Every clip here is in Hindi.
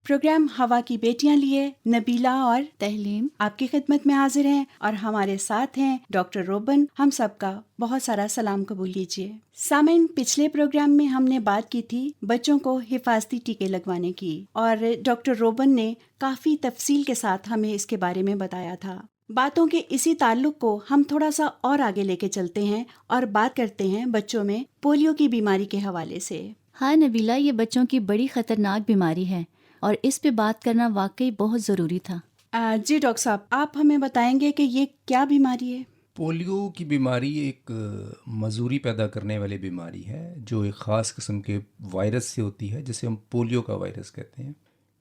प्रोग्राम हवा की बेटियां लिए नबीला और तहलीम। आपकी खिदमत में हाजिर हैं और हमारे साथ हैं डॉक्टर रोबन। हम सबका बहुत सारा सलाम कबूल कीजिए। सामीन, पिछले प्रोग्राम में हमने बात की थी बच्चों को हिफाजती टीके लगवाने की और डॉक्टर रोबन ने काफ़ी तफसील के साथ हमें इसके बारे में बताया था। बातों के इसी ताल्लुक को हम थोड़ा सा और आगे लेके चलते हैं और बात करते हैं बच्चों में पोलियो की बीमारी के हवाले से। हाँ नबीला, ये बच्चों की बड़ी ख़तरनाक बीमारी है और इस पे बात करना वाकई बहुत ज़रूरी था। जी डॉक्टर साहब, आप हमें बताएंगे कि ये क्या बीमारी है? पोलियो की बीमारी एक मजूरी पैदा करने वाली बीमारी है जो एक ख़ास किस्म के वायरस से होती है जिसे हम पोलियो का वायरस कहते हैं।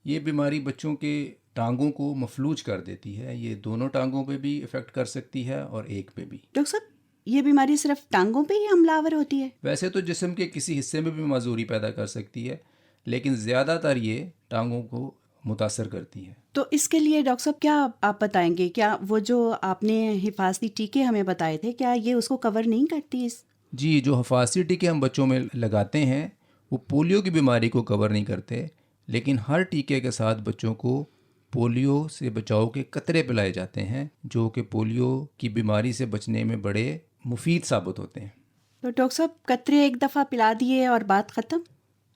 ये बीमारी बच्चों के टांगों को मफलूज कर देती है। ये दोनों टांगों पे भी इफ़ेक्ट कर सकती है और एक पे भी। डॉक्टर साहब, ये बीमारी सिर्फ टांगों पे ही हमलावर होती है? वैसे तो जिस्म के किसी हिस्से में भी मजूरी पैदा कर सकती है, लेकिन ज़्यादातर ये टांगों को मुतासर करती है। तो इसके लिए डॉक्टर साहब क्या आप बताएंगे, क्या वो जो आपने हिफाजती टीके हमें बताए थे क्या ये उसको कवर नहीं करती? जी, जो हिफाजती टीके हम बच्चों में लगाते हैं वो पोलियो की बीमारी को कवर नहीं करते, लेकिन हर टीके के साथ बच्चों को पोलियो से बचाव के कतरे पिलाए जाते हैं जो कि पोलियो की बीमारी से बचने में बड़े मुफीद साबित होते हैं। तो डॉक्टर साहब, कतरे एक दफ़ा पिला दिए और बात ख़त्म?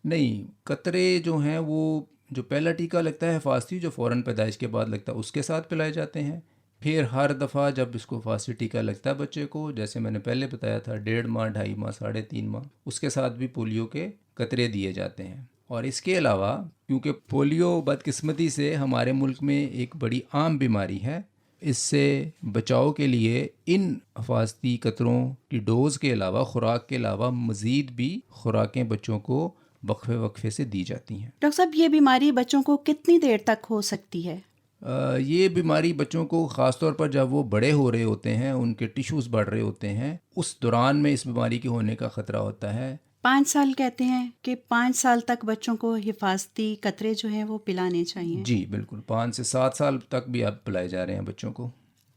नहीं, कतरे जो हैं वो जो पहला टीका लगता है हिफाजती, जो फ़ौरन पैदाइश के बाद लगता है, उसके साथ पिलाए जाते हैं। फिर हर दफ़ा जब इसको हिफाजती टीका लगता है बच्चे को, जैसे मैंने पहले बताया था 1.5 माह, 2.5 माह, 3.5 माह, उसके साथ भी पोलियो के कतरे दिए जाते हैं। और इसके अलावा क्योंकि पोलियो बदकिस्मती से हमारे मुल्क में एक बड़ी आम बीमारी है, इससे बचाव के लिए इन हिफाजती कतरों की डोज़ के अलावा, खुराक के अलावा मज़ीद भी खुराकें बच्चों को वक्फे वक्फे से दी जाती हैं। डॉक्टर साहब, ये बीमारी बच्चों को कितनी देर तक हो सकती है? ये बीमारी बच्चों को ख़ास तौर पर जब वो बड़े हो रहे होते हैं, उनके टिश्यूज़ बढ़ रहे होते हैं, उस दौरान में इस बीमारी के होने का ख़तरा होता है। 5 साल कहते हैं कि 5 साल तक बच्चों को हिफाजती कतरे जो हैं वो पिलाने चाहिए। जी बिल्कुल, 5 से 7 साल तक भी आप पिलाए जा रहे हैं बच्चों को।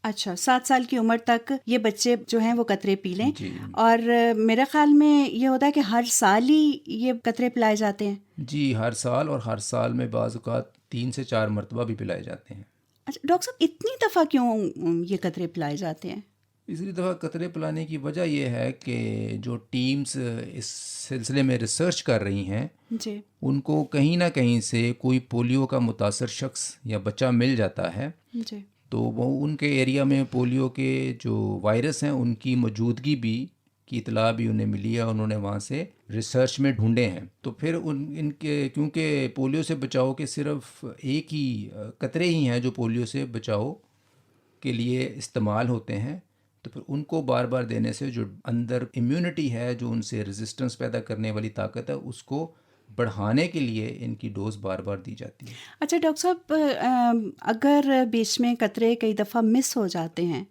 अच्छा, 7 साल की उम्र तक ये बच्चे जो हैं वो कतरे पी लें। जी और मेरे ख्याल में ये होता है कि हर साल ही ये कतरे पिलाए जाते हैं। जी, हर साल, और हर साल में बाज़ औक़ात 3 से 4 मरतबा भी पिलाए जाते हैं। अच्छा डॉक्टर साहब, इतनी दफ़ा क्यों ये कतरे पिलाए जाते हैं? इसी दफ़ा कतरे पिलाने की वजह यह है कि जो टीम्स इस सिलसिले में रिसर्च कर रही हैं, जी उनको कहीं ना कहीं से कोई पोलियो का मुतासर शख्स या बच्चा मिल जाता है, जी तो वो उनके एरिया में पोलियो के जो वायरस हैं उनकी मौजूदगी भी की इतला भी उन्हें मिली है। उन्होंने वहाँ से रिसर्च में ढूंढे हैं, तो फिर इनके क्योंकि पोलियो से बचाव के सिर्फ एक ही कतरे ही हैं जो पोलियो से बचाव के लिए इस्तेमाल होते हैं, तो फिर उनको बार बार देने से जो अंदर इम्यूनिटी है, जो उनसे रेजिस्टेंस पैदा करने वाली ताकत है, उसको बढ़ाने के लिए इनकी डोज बार बार दी जाती है। अच्छा डॉक्टर साहब, अगर बीच में कतरे कई दफ़ा मिस हो जाते हैं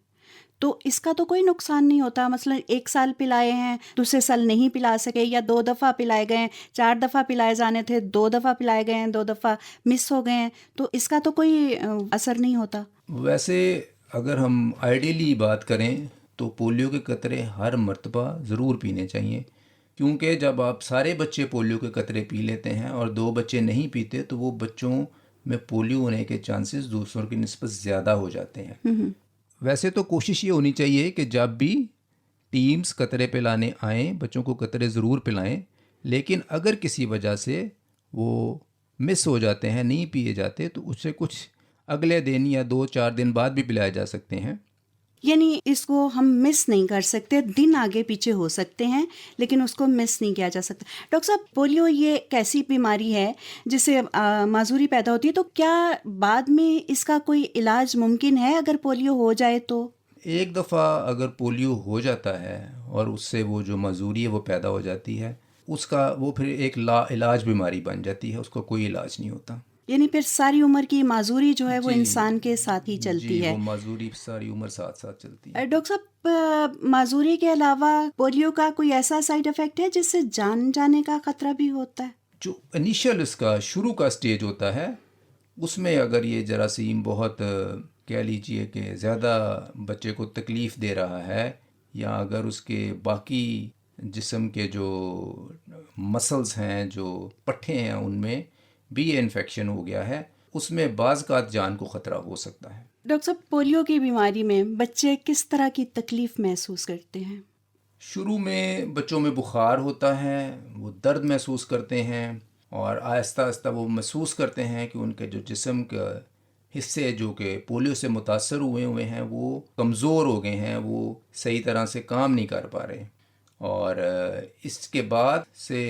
तो इसका तो कोई नुकसान नहीं होता? मसलन 1 साल पिलाए हैं, दूसरे साल नहीं पिला सके, या 2 दफ़ा पिलाए गए हैं, 4 दफ़ा पिलाए जाने थे, 2 दफ़ा पिलाए गए हैं, 2 दफ़ा मिस हो गए हैं, तो इसका तो कोई असर नहीं होता? वैसे अगर हम आइडियली बात करें तो पोलियो के कतरे हर मर्तबा ज़रूर पीने चाहिए, क्योंकि जब आप सारे बच्चे पोलियो के कतरे पी लेते हैं और 2 बच्चे नहीं पीते तो वो बच्चों में पोलियो होने के चांसेस दूसरों की निस्बत ज़्यादा हो जाते हैं। वैसे तो कोशिश ये होनी चाहिए कि जब भी टीम्स कतरे पिलाने आएँ, बच्चों को कतरे ज़रूर पिलाएं, लेकिन अगर किसी वजह से वो मिस हो जाते हैं, नहीं पिए जाते, तो उससे कुछ अगले दिन या 2-4 दिन बाद भी पिलाए जा सकते हैं। यानी इसको हम मिस नहीं कर सकते, दिन आगे पीछे हो सकते हैं लेकिन उसको मिस नहीं किया जा सकता। डॉक्टर साहब, पोलियो ये एक ऐसी बीमारी है जिससे माजूरी पैदा होती है, तो क्या बाद में इसका कोई इलाज मुमकिन है अगर पोलियो हो जाए तो? एक दफ़ा अगर पोलियो हो जाता है और उससे वो जो मजूरी है वो पैदा हो जाती है, उसका वो फिर एक ला इलाज बीमारी बन जाती है, उसका कोई इलाज नहीं होता। यानी फिर सारी उम्र की माजूरी जो है वो जी इंसान के साथ ही चलती जी, है। वो मजूरी सारी उम्र साथ साथ चलती है। डॉक्टर साहब, माजूरी के अलावा पोलियो का कोई ऐसा साइड इफेक्ट है जिससे जान जाने का खतरा भी होता है? जो इनिशियल इसका शुरू का स्टेज होता है, उसमें अगर ये जरासीम बहुत कह लीजिए कि ज़्यादा बच्चे को तकलीफ़ दे रहा है, या अगर उसके बाकी जिस्म के जो मसल्स हैं, जो पट्ठे हैं, उनमें भी ये इन्फेक्शन हो गया है, उसमें बाज़ जान को ख़तरा हो सकता है। डॉक्टर साहब, पोलियो की बीमारी में बच्चे किस तरह की तकलीफ महसूस करते हैं? शुरू में बच्चों में बुखार होता है, वो दर्द महसूस करते हैं और आहिस्ता आहिस्ता वो महसूस करते हैं कि उनके जो जिस्म के हिस्से जो कि पोलियो से मुतासर हुए हैं वो कमज़ोर हो गए हैं, वो सही तरह से काम नहीं कर पा रहे। और इसके बाद से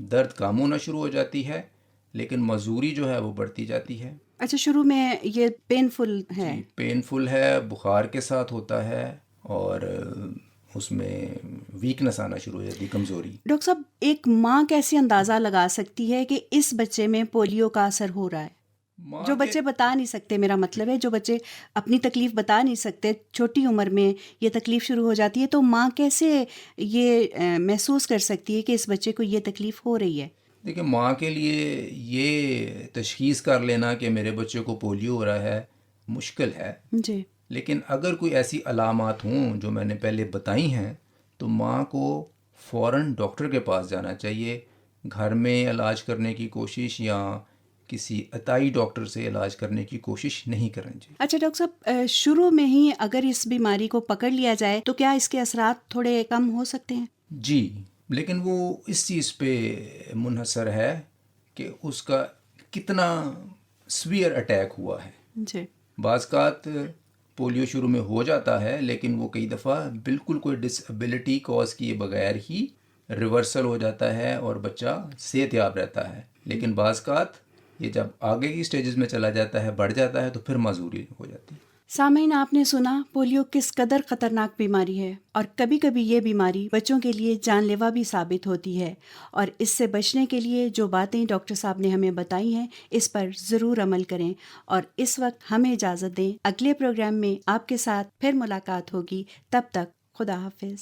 दर्द कम होना शुरू हो जाती है, लेकिन मजूरी जो है वो बढ़ती जाती है। अच्छा, शुरू में ये पेनफुल है? जी, पेनफुल है, बुखार के साथ होता है और उसमें वीकनेस आना शुरू हो जाती है, कमज़ोरी। डॉक्टर साहब, एक माँ कैसे अंदाज़ा लगा सकती है कि इस बच्चे में पोलियो का असर हो रहा है? माँ जो के बच्चे बता नहीं सकते, मेरा मतलब है जो बच्चे अपनी तकलीफ बता नहीं सकते, छोटी उम्र में ये तकलीफ शुरू हो जाती है, तो माँ कैसे ये महसूस कर सकती है कि इस बच्चे को ये तकलीफ हो रही है? देखिए, माँ के लिए ये तशख़ीस कर लेना कि मेरे बच्चे को पोलियो हो रहा है मुश्किल है, जी। लेकिन अगर कोई ऐसी अलामात हों जो मैंने पहले बताई हैं तो माँ को फ़ौरन डॉक्टर के पास जाना चाहिए। घर में इलाज करने की कोशिश या किसी अताई डॉक्टर से इलाज करने की कोशिश नहीं करनी चाहिए। अच्छा डॉक्टर साहब, शुरू में ही अगर इस बीमारी को पकड़ लिया जाए तो क्या इसके असरात थोड़े कम हो सकते हैं? जी, लेकिन वो इस चीज़ पे मुनहसर है कि उसका कितना सीवियर अटैक हुआ है। जी। बाज़ पोलियो शुरू में हो जाता है, लेकिन वो कई दफ़ा बिल्कुल कोई डिसेबिलिटी कॉज किए बगैर ही रिवर्सल हो जाता है और बच्चा सेहतयाब रहता है। लेकिन बाज़ ये जब आगे की स्टेजेस में चला जाता है, बढ़ जाता है, तो फिर माजूरी हो जाती है। सामीन, आपने सुना पोलियो किस कदर खतरनाक बीमारी है और कभी कभी ये बीमारी बच्चों के लिए जानलेवा भी साबित होती है। और इससे बचने के लिए जो बातें डॉक्टर साहब ने हमें बताई हैं, इस पर ज़रूर अमल करें। और इस वक्त हमें इजाज़त दें, अगले प्रोग्राम में आपके साथ फिर मुलाकात होगी। तब तक खुदा हाफिज़।